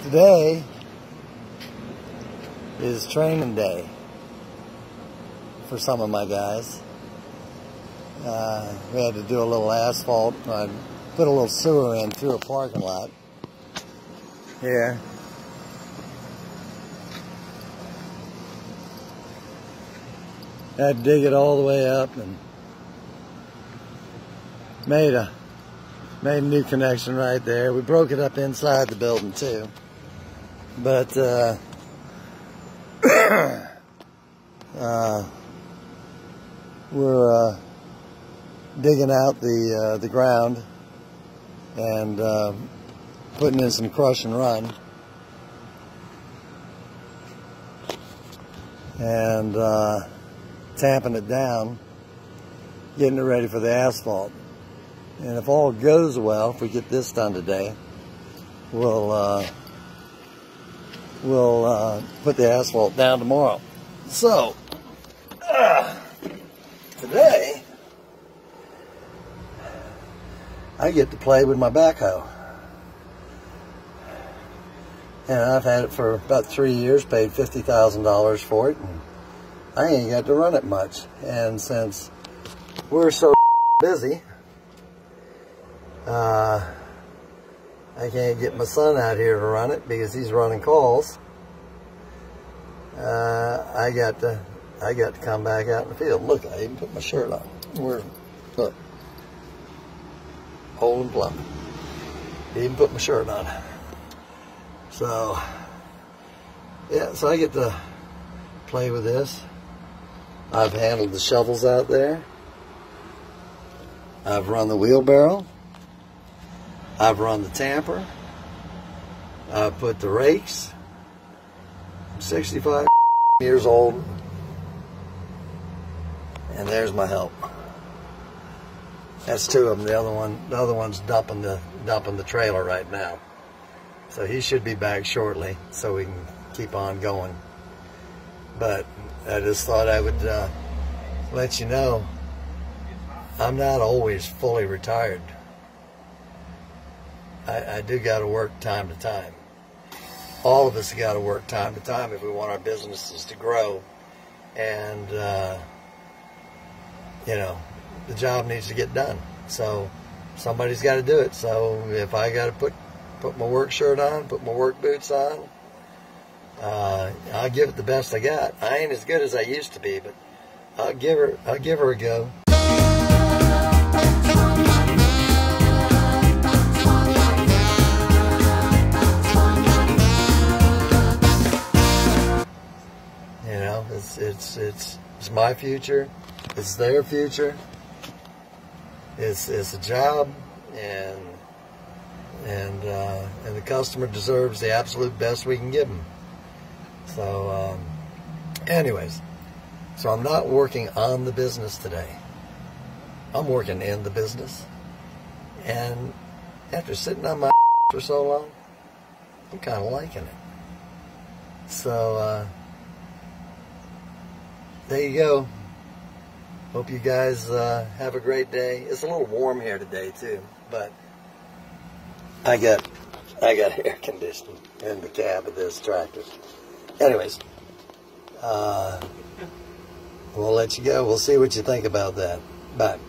Today is training day for some of my guys. We had to do a little asphalt. I put a little sewer in through a parking lot here. Had to dig it all the way up and made a new connection right there. We broke it up inside the building too. But we're digging out the ground and putting in some crush and run, and tamping it down, getting it ready for the asphalt. And if all goes well, if we get this done today, we'll put the asphalt down tomorrow. So today I get to play with my backhoe, and I've had it for about 3 years, paid $50,000 for it, and I ain't got to run it much. And since we're so busy, I can't get my son out here to run it because he's running calls. I got to come back out in the field. Look, I even put my shirt on. Look, Olin Plumbing. Even put my shirt on. So yeah, so I get to play with this. I've handled the shovels out there. I've run the wheelbarrow. I've run the tamper. I've put the rakes. I'm 65 years old, and there's my help. That's two of them. The other one's dumping the trailer right now. So he should be back shortly, so we can keep on going. But I just thought I would let you know I'm not always fully retired. I do got to work time to time. All of us got to work time to time if we want our businesses to grow. And, you know, the job needs to get done. So somebody's got to do it. So if I got to put my work shirt on, put my work boots on, I'll give it the best I got. I ain't as good as I used to be, but I'll give her a go. You know, it's my future. It's their future. It's a job, and the customer deserves the absolute best we can give them. So, anyways, so I'm not working on the business today. I'm working in the business, and after sitting on my for so long, I'm kind of liking it. So, there you go. Hope you guys have a great day. It's a little warm here today too, but I got air conditioning in the cab of this tractor. Anyways, we'll let you go. We'll see what you think about that. Bye.